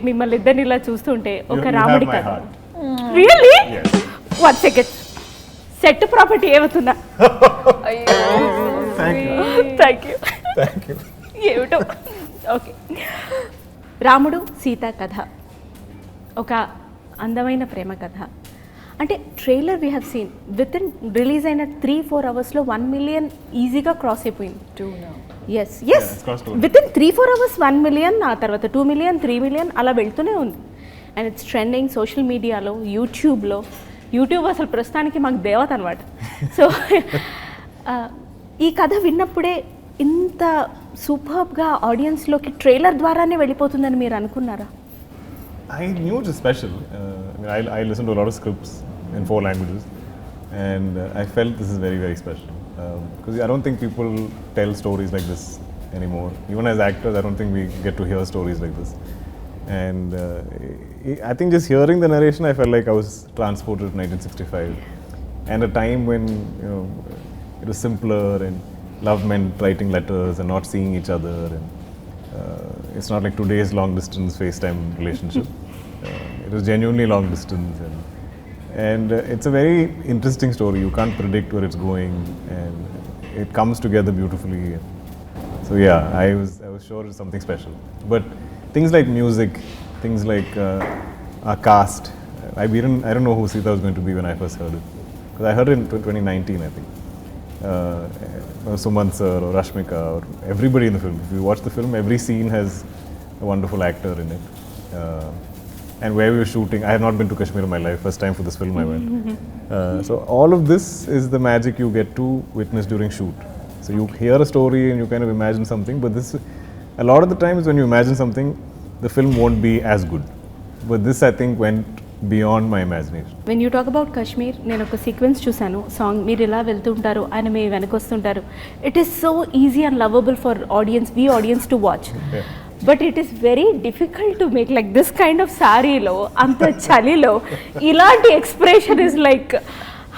మిమ్మల్ని ఇద్దరిని ఇలా చూస్తుంటే ఒక రాముడి have my కథ. heart. Really? Yes. 1 second. Set property ఏమవుతుందా? Thank you. Thank you. Thank you. ఏమిటో. ఓకే, రాముడు సీత కథ ఒక అందమైన ప్రేమ కథ. అంటే trailer we have seen within release అయిన 3-4 అవర్స్లో 1 million ఈజీగా క్రాస్ అయిపోయింది. Yes it's crossed over. Within 3-4 hours 1 million, ఆ తర్వాత 2 million, 3 million అలా వెళ్తూనే ఉంది. అండ్ ఇట్స్ ట్రెండింగ్ సోషల్ మీడియాలో, యూట్యూబ్ అసలు ప్రస్తుతానికి మాకు దేవత అనమాట. సో ఈ కథ విన్నప్పుడే ఇంత సూపర్బ్గా ఆడియన్స్లోకి ట్రైలర్ ద్వారానే వెళ్ళిపోతుందని మీరు అనుకున్నారా? I knew it was special. I listened to a lot of scripts in 4 languages, and I felt this is very, very special. Because I don't think people tell stories like this anymore. Even as actors, I don't think we get to hear stories like this. And I think just hearing the narration, I felt like I was transported to 1965, and a time when it was simpler and love meant writing letters and not seeing each other, and it's not like today's long distance FaceTime relationship. It was genuinely long distance, and it's a very interesting story. You can't predict where it's going, and it comes together beautifully. So yeah, I was sure it's something special. But things like music, things like our cast, I don't know who Sita was going to be when I first heard it, because I heard it in 2019, I think. Suman sir or Rashmika or everybody in the film. If you watch the film, every scene has a wonderful actor in it. And where we were shooting, I have not been to Kashmir in my life. First time for this film I went. So all of this is the magic you get to witness during shoot. So you hear a story and you kind of imagine something, but this, a lot of the times when you imagine something, the film won't be as good. But this, I think, went beyond my imagination. When you talk about Kashmir, నేను ఒక sequence చూశాను. Song మీరు ఇలా వెళ్తుంటారు, ఆయన మీ వెనకొస్తుంటారు. It is so easy and lovable for audience to watch. But it is very difficult to make like this kind of సారీలో, అంత చలిలో ఇలాంటి expression is like,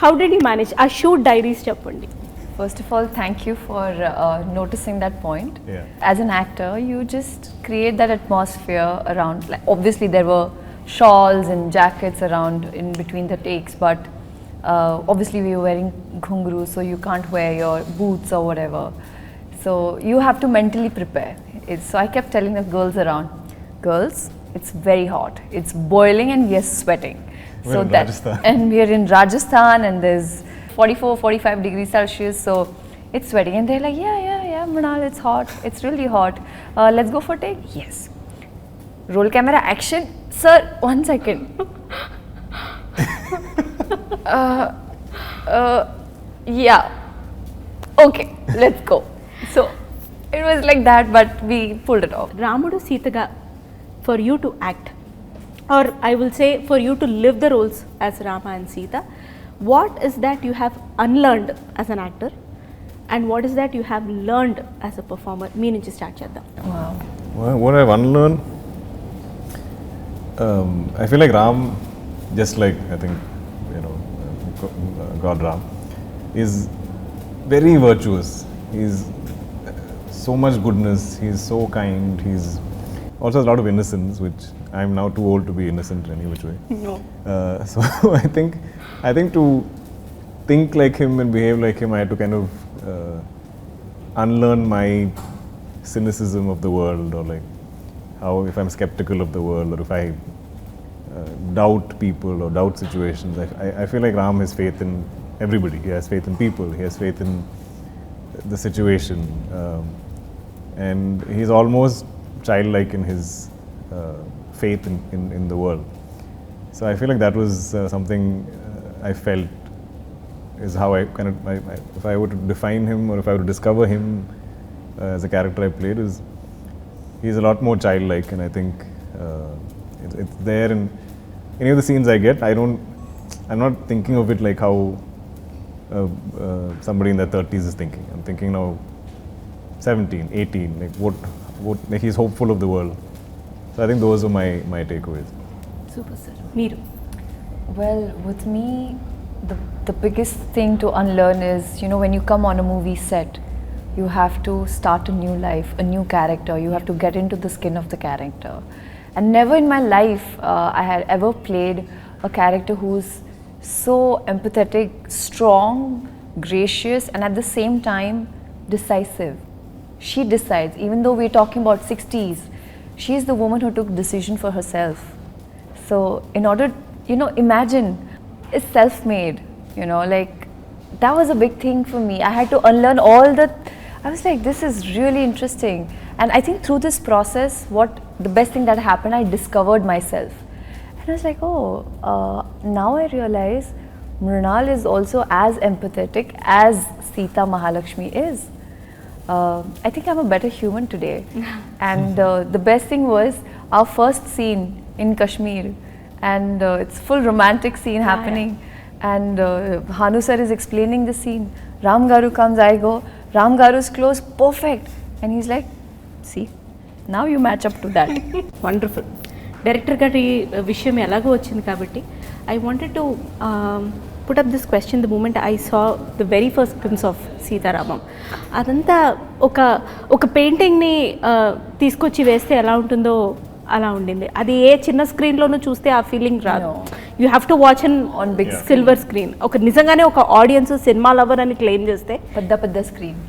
how did you manage? ఆ షూట్ డైరీస్ చెప్పండి. First of all, thank you for noticing that point. Yeah. As an actor, you just create that atmosphere around. Like, obviously, there were shawls and jackets around in between the takes, but obviously we were wearing ghungrus, so you can't wear your boots or whatever. So you have to mentally prepare. So I kept telling the girls around, girls, it's very hot. It's boiling and we are sweating. We're in Rajasthan. And we are in Rajasthan and there's 44-45 degrees Celsius, so it's sweating. And they're like, yeah, Mrunal, it's hot. It's really hot. Let's go for a take? Yes. Roll camera, action. Sir, 1 second. Yeah. Okay, let's go. So it was like that, but we pulled it off. రాముడు సీతగా for you to act, or I will say for you to live the roles as Rama and Sita, what is that you have unlearned as an actor, and what is that you have learned as a performer? మీ నుంచి start చేద్దాం. Wow. What I've unlearned, I feel like Ram, just like I think God Ram, is very virtuous. He's so much goodness. He's so kind. He's also has a lot of innocence, which I'm now too old to be innocent in any which way. No. So I think to think like him and behave like him, I had to kind of unlearn my cynicism of the world, or like how if I'm skeptical of the world, or if I doubt people or doubt situations. I feel like Ram has faith in everybody. He has faith in people. He has faith in the situation, and he's almost childlike in his faith in the world. So I feel like that was something I felt is how I kind of, if I were to define him, or if I were to discover him as a character I played, is he's a lot more childlike, and I think it's there in any of the scenes I get. I'm not thinking of it like how somebody in their 30s is thinking. I'm thinking now 17, 18, like what like he's hopeful of the world. So I think those are my takeaways. Super sir. Meeru. Well, with me, the biggest thing to unlearn is, when you come on a movie set, you have to start a new life, a new character. You have to get into the skin of the character. And never in my life I had ever played a character who's so empathetic, strong, gracious, and at the same time decisive. She decides, even though we're talking about 60s, she's the woman who took decision for herself. So in order, imagine, it's self-made, like that was a big thing for me. I had to unlearn I was like, this is really interesting. And I think through this process, the best thing that happened, I discovered myself. And I was like, now I realize Mrunal is also as empathetic as Sita Mahalakshmi is. I think I'm a better human today. And the best thing was our first scene in Kashmir, and it's full romantic scene happening. And Hanu sir is explaining the scene. Ram Garu comes, I go, Ram Garu's close, perfect. And he's like, see, now you match up to that. Wonderful director గారి విషయం ఎలాగో వచ్చింది కాబట్టి I wanted to put up this question the moment I saw the very first glimpse of Sita Ramam. అదంతా ఒక పెయింటింగ్ని తీసుకొచ్చి వేస్తే ఎలా ఉంటుందో అలా ఉండింది. అది ఏ చిన్న స్క్రీన్లోనూ చూస్తే ఆ ఫీలింగ్ రాదు. You have to watch on big silver screen. నిజంగానే ఒక ఆడియన్స్ సినిమా లవర్ అని క్లెయిమ్ చేస్తే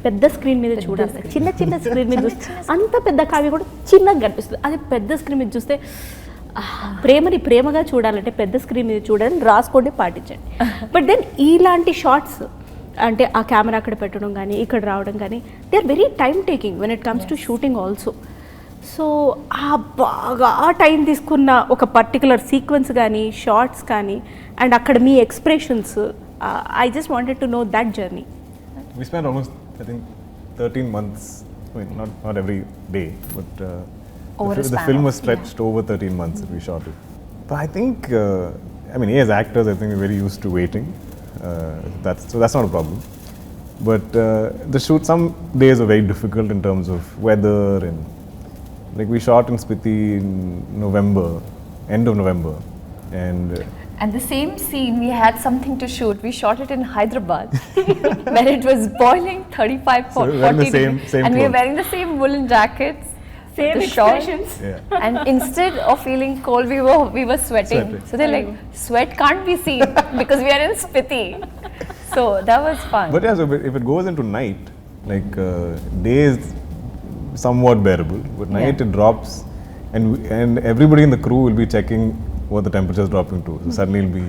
పెద్ద స్క్రీన్ మీద చూడాలి. చిన్న స్క్రీన్ మీద చూస్తే అంత పెద్ద కావ్య కూడా చిన్నగా కనిపిస్తుంది. అది పెద్ద స్క్రీన్ మీద చూస్తే ప్రేమని ప్రేమగా చూడాలంటే పెద్ద స్క్రీన్ మీద చూడాలని రాసుకోండి, పాటించండి. బట్ దెన్ ఇలాంటి షార్ట్స్ అంటే ఆ కెమెరా అక్కడ పెట్టడం కానీ ఇక్కడ రావడం కానీ they are very time taking when it comes to shooting also. So బాగా టైం తీసుకున్న ఒక పర్టికులర్ సీక్వెన్స్ కానీ షార్ట్స్ కానీ అండ్ అక్కడ మీ expressions, I just wanted to know that journey. We spent almost, I think, 13 months, I mean, not every day, but the film was stretched over 13 months that we shot it. But I think, as actors, I think we're very used to waiting. So that's not a problem. But the shoot, some days are very difficult in terms of weather, and like we shot in Spiti in November, end of November, and the same scene, we had something to shoot. We shot it in Hyderabad, where it was boiling 35, 40 degrees, and we were wearing the same woolen jackets, same expressions. And instead of feeling cold, we were sweating. So they're like, sweat can't be seen because we are in Spiti. So that was fun. But yeah, so if it goes into night, like day is somewhat bearable, but night it drops, and everybody in the crew will be checking what the temperature is dropping to. So suddenly it'll be,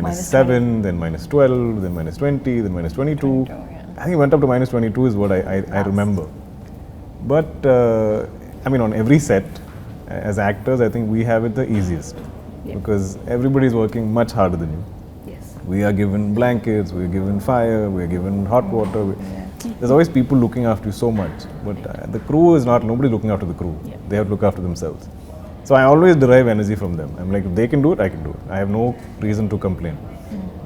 -7, then -12, then -20, then -22. I think it went up to -22 is what I remember. But on every set, as actors, I think we have it the easiest because everybody is working much harder than you. Yes. We are given blankets, we are given fire, we are given hot water. There's always people looking after you so much, but the crew is not, nobody looking after the crew. They have to look after themselves. So I always derive energy from them. I'm like, if they can do it, I can do it. I have no reason to complain.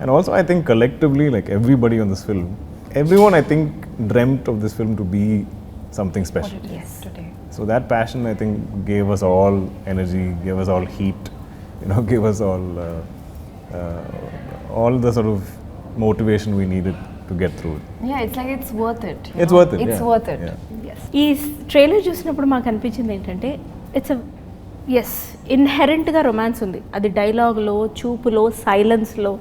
And also I think collectively, like everybody on this film, everyone I think dreamt of this film to be something special. Yes, today. So that passion I think gave us all energy, gave us all heat, gave us all the sort of motivation we needed to get through it. Yeah, it's like it's worth it. It's worth it. It's worth it. Yes. ఈ trailer చూసినప్పుడు మాకు అనిపించింది ఏంటంటే ఇన్హెరెంట్గా romance ఉంది. అది డైలాగ్లో, చూపులో, సైలెన్స్లో,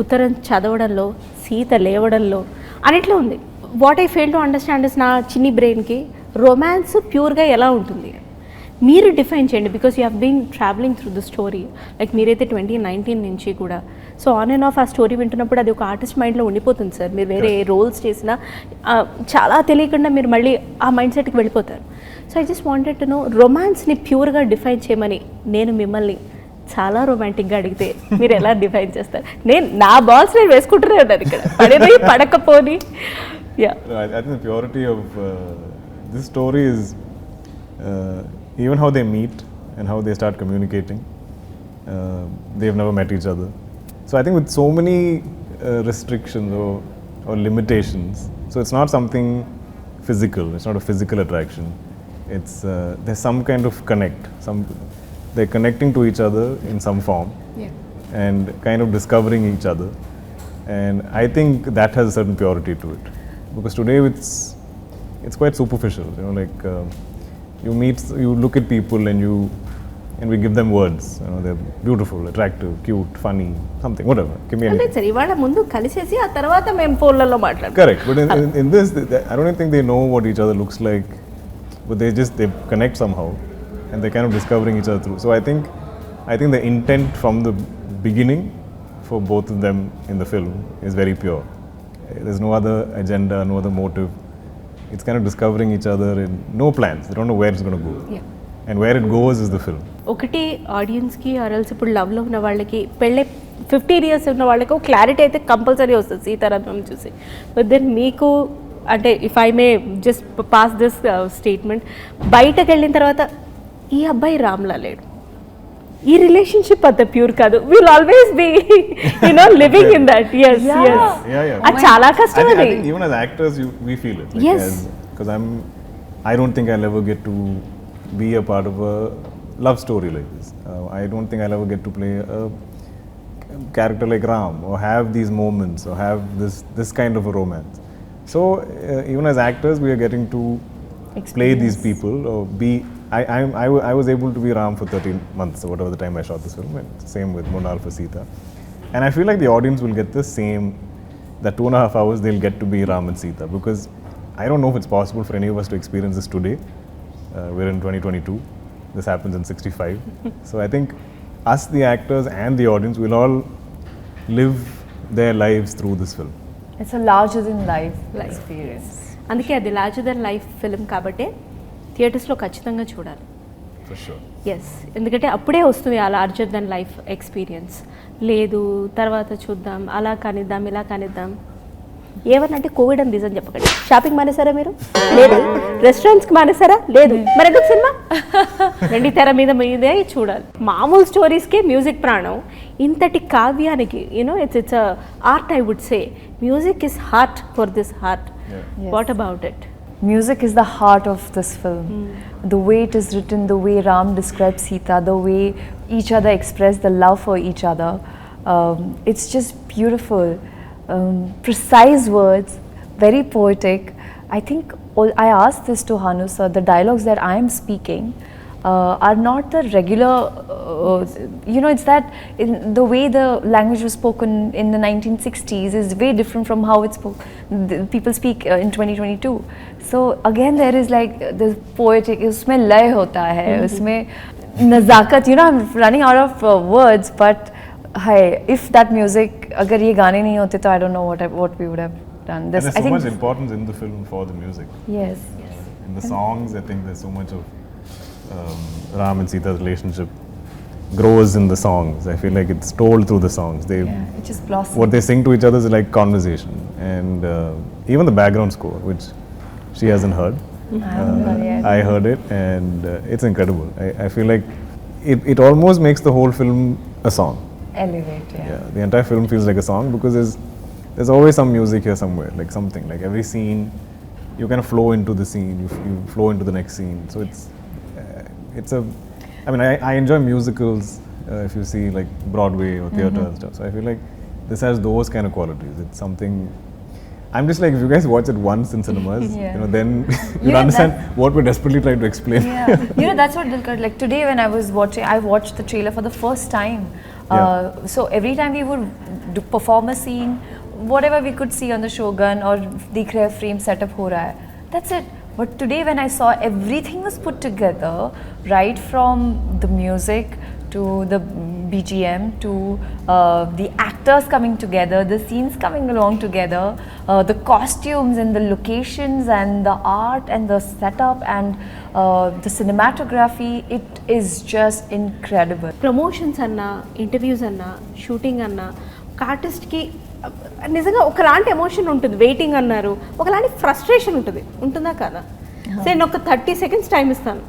ఉత్తరం చదవడంలో, సీత లేవడంలో అన్నిట్లో ఉంది. What I fail to understand is నా చిన్ని బ్రెయిన్కి రొమాన్స్ ప్యూర్గా ఎలా ఉంటుంది మీరు డిఫైన్ చేయండి. Because you have been travelling through the story. Like మీరైతే 2019 నుంచి కూడా సో ఆన్ అండ్ ఆఫ్ ఆ స్టోరీ వింటున్నప్పుడు అది ఒక ఆర్టిస్ట్ మైండ్లో ఉండిపోతుంది సార్. మీరు వేరే రోల్స్ చేసినా చాలా తెలియకుండా మీరు మళ్ళీ ఆ మైండ్ సెట్కి వెళ్ళిపోతారు. So I just wanted to know రొమాన్స్ని ప్యూర్గా డిఫైన్ చేయమని నేను మిమ్మల్ని చాలా రొమాంటిక్గా అడిగితే మీరు ఎలా డిఫైన్ చేస్తారు? నా బాల్స్ నేను వేసుకుంటూనే ఉన్నాను ఇక్కడ, పడేది పడకపోని. I think the purity of this story is even how they meet and how they start communicating. They've never met each other. So I think with so many restrictions or limitations, so it's not something physical, it's not a physical attraction. It's there's some kind of connect, they're connecting to each other in some form, and kind of discovering each other. And I think that has a certain purity to it, because today it's quite superficial, like you look at people and and we give them words. They're beautiful, attractive, cute, funny, something, whatever. Give me అంటే anything. సరే ఇవాళ ముందు కలిసేసి ఆ తర్వాత మేము ఫోన్లలో మాట్లాడతాం. Correct, but in this, I don't think they know what each other looks like, but they connect somehow, and they're kind of discovering each other through. So I think the intent from the beginning for both of them in the film is very pure. There's no other agenda, no other motive. It's kind of discovering each other and no plans. They don't know where it's going to go. Yeah. And where it goes is the film. ఒకటి ఆడియన్స్కి ఆర్ఎల్స్ ఇప్పుడు లవ్లో ఉన్న వాళ్ళకి పెళ్ళి 15 years ఉన్న వాళ్ళకి ఒక క్లారిటీ అయితే కంపల్సరీ వస్తుంది సీతారామం చూసి. బట్ దెన్ మీకు అంటే if I may just pass this statement, బయటకు వెళ్ళిన తర్వాత ఈ అబ్బాయి రామ్లా లేడు, ఈ రిలేషన్షిప్ అంత ప్యూర్ కాదు, will always be living in that. Yes yes, అది చాలా కష్టం. I అది think even as actors, we feel it. Like Yes. Because I don't think I'll ever get to be a part of a love story like this. I don't think I'll ever get to play a character like Ram or have these moments or have this kind of a romance. So even as actors, we are getting to play these people or be. I was able to be Ram for 13 months or whatever the time I shot this film, and same with Mrunal for Sita. And I feel like the audience will get the same, that 2.5 hours they'll get to be Ram and Sita, because I don't know if it's possible for any of us to experience this today. We're in 2022. This happens in 65. So I think us, the actors and the audience, will all live their lives through this film. It's a larger than life experience. అందుకే అది larger than life film కాబట్టి థియేటర్స్లో ఖచ్చితంగా చూడాలి. For sure. Yes, ఎందుకంటే అప్పుడే వస్తుంది ఆ లార్జర్ దెన్ లైఫ్ ఎక్స్పీరియన్స్. లేదు తర్వాత చూద్దాం, అలా కానిద్దాం, ఇలా కానిద్దాం, ఏమన్నంటే కోవిడ్ అని రీజన్ చెప్పకండి. షాపింగ్ మానేసారా మీరు? లేదు. రెస్టారెంట్స్కి మానేసారా? లేదు. మరి ఎందుకు సినిమా? వెండి తెర మీదే చూడాలి. మామూలు స్టోరీస్కే మ్యూజిక్ ప్రాణం. ఇంతటి కావ్యానికి it's art, I would say music is heart for this heart. What about it? Music is the heart of this film. The way it is written, the way Ram describes Sita, the way each other express the love for each other. It's just beautiful. Precise words, very poetic. I think I asked this to Hanu sir, the dialogues that I am speaking are not the regular, it's that the way the language was spoken in the 1960s is way different from how it's people speak in 2022. So again there is like this poetic, usme lay hota hai, usme nazakat, I'm running out of words, but hi, if that music, agar ye gaane nahi hote to I don't know what we would have done. And there's so much importance in the film for the music. Yes. In the songs, I think there's so much of Ram and Sita's relationship grows in the songs. I feel like it's told through the songs. It just blossoms. What they sing to each other is like conversation, and even the background score, which she hasn't heard. I haven't heard yet. I heard it, and it's incredible. I feel like it almost makes the whole film a song. Elevate, Yeah, the entire film feels like a song because there's always some music here somewhere, like something. Like every scene, you kind of flow into the scene, you flow into the next scene. So I enjoy musicals if you see like Broadway or theatre and stuff. So I feel like this has those kind of qualities. It's something. I'm just like, if you guys watch it once in cinemas, then you'll understand what we're desperately trying to explain. Yeah, that's what Dulquer, like today when I watched the trailer for the first time. So every time we would perform a scene, whatever we could see on the Shogun or Dikh Rahe frame setup ho raha hai, that's it. But today when I saw everything was put together, right from the music to the BGM to the actors coming together, the scenes coming along together, the costumes and the locations and the art and the setup and the cinematography, it is just incredible. Promotions అన్నా, interviews అన్నా, shooting అన్నా, ఒక ఆర్టిస్ట్కి నిజంగా ఒకలాంటి emotion ఉంటుంది. Waiting అన్నారు, ఒకలాంటి ఫ్రస్ట్రేషన్ ఉంటుందా కదా? నేను ఒక 30 seconds టైం ఇస్తాను.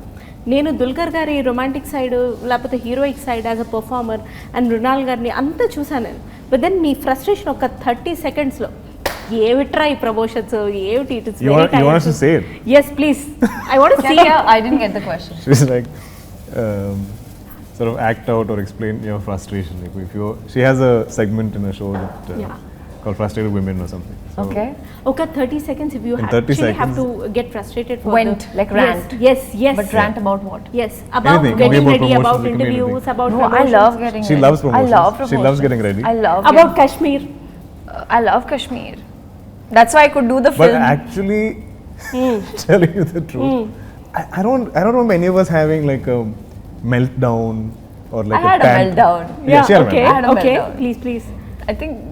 నేను దుల్కర్ గారి రొమాంటిక్ సైడ్ లేకపోతే heroic side as a performer and Mrunal గారిని అంతా చూసాను నేను. బట్ దెన్ మీ ఫ్రస్ట్రేషన్ ఒక 30 secondsలో ఏమిట్రా ఈ ప్రమోషన్స్, ఏమిటి? It is very You want us to say it? Yes, please. I want to see it. I didn't get the question. She's like, sort of act out or explain your frustration. Like she has a segment in a show that called Frustrated Women or something. Okay. Okay, 30 seconds if you In 30 actually have seconds. to get frustrated for Went, like rant. Yes. But rant about what? Yes, about Anything. getting Maybe about ready, about promotions, it can be interviews, anything. about No, I promotions. love getting She ready. loves promotions. I love She promotions. loves getting ready. I love About Kashmir. I love Kashmir. That's why I could do the But film. actually, telling you the truth, I don't remember any of us having like a meltdown or like I had a pant. meltdown. Yeah, she had a okay, I had a okay. meltdown. Please. I think.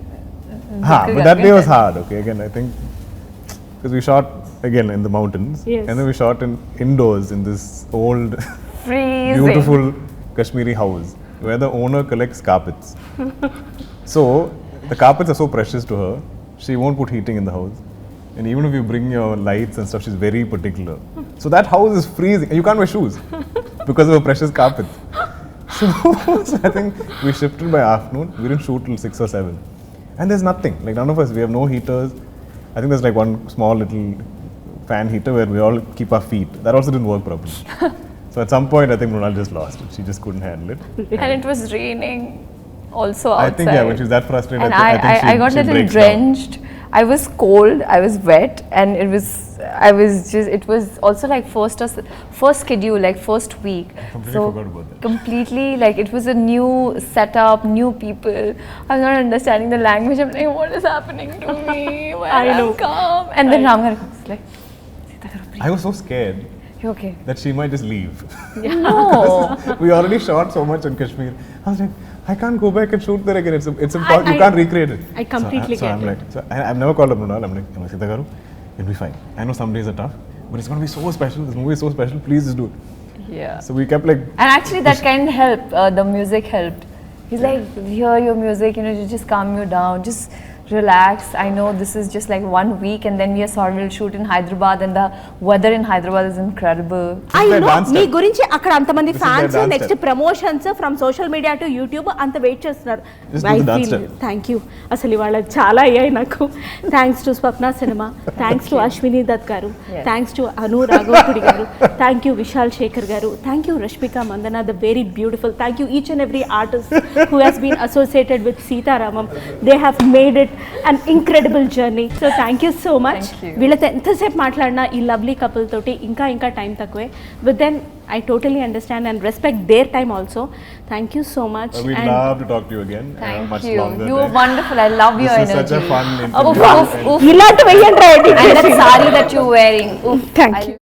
But that day was hard. Okay, again, I think because we shot again in the mountains, Yes. and then we shot indoors in this old, Freezing. beautiful Kashmiri house where the owner collects carpets. So the carpets are so precious to her, she won't put heating in the house. And even if you bring your lights and stuff, she's very particular. So that house is freezing. And you can't wear shoes because of her precious carpets. So I think we shifted by afternoon. We didn't shoot till 6 or 7. And there's nothing. Like none of us, we have no heaters. I think there's like one small little fan heater where we all keep our feet. That also didn't work properly. So at some point, I think Mrunal just lost it. She just couldn't handle it. And it was raining also outside. I think, yeah, when she's that frustrated, And I think I got a she little breaks down. drenched. I was cold, I was wet, and it was also like first schedule, like first week. Completely forgot about that. Completely, like it was a new setup, new people. I'm not understanding the language. I'm like, what is happening to me? Where I know. I'm calm. And then Ramgar was like, Sita, breathe. I was so scared You okay? that she might just leave. No. We already shot so much in Kashmir. I was like, I can't go back and shoot there again. It's impossible. You can't recreate it. I completely so get I'm it. like, I've never called up Mrunal. I'm like, Sita Garu, it'll be fine. I know some days are tough, but it's going to be so special. This movie is so special. Please just do it. Yeah. So we kept like, And actually, that kind of helped. The music helped. He's like, hear your music, you just calm you down, just relax. I know this is just like 1 week, and then we'll shoot in Hyderabad, and the weather in Hyderabad is incredible. I their know dance మీ step. గురించి అక్కడ అంతమంది This is their fans dance next step. Promotions from social media to YouTube అంత wait చేస్తున్నారు. Just do the dance step. Thank you. అసలు ఇవాళ చాలా అయ్యాయి నాకు. Thanks to Swapna Cinema, thanks to Ashwini Dutt గారు, Yes. Thanks to Anu Raghavapudi గారు, థ్యాంక్ యూ విశాల్ శేఖర్ గారు, thank you Rashmika Mandanna, the very beautiful. Thank you each and every artist who has been associated with Sita Ramam. They have made it an incredible journey. So thank you so much. Thank you. వీళ్ళతో ఎంతసేపు మాట్లాడినా ఈ lovely couple తోటి ఇంకా time తక్కువే. With then I totally understand and respect their time also. Thank you so much. we'd And love to talk to you again. Thank much you. longer. You were time. wonderful. I love your This is energy. such a fun Oof, interview. oof, oof. ఇలాంటి వెయ్యండి And that sari that you're wearing. Oof. Thank I- you.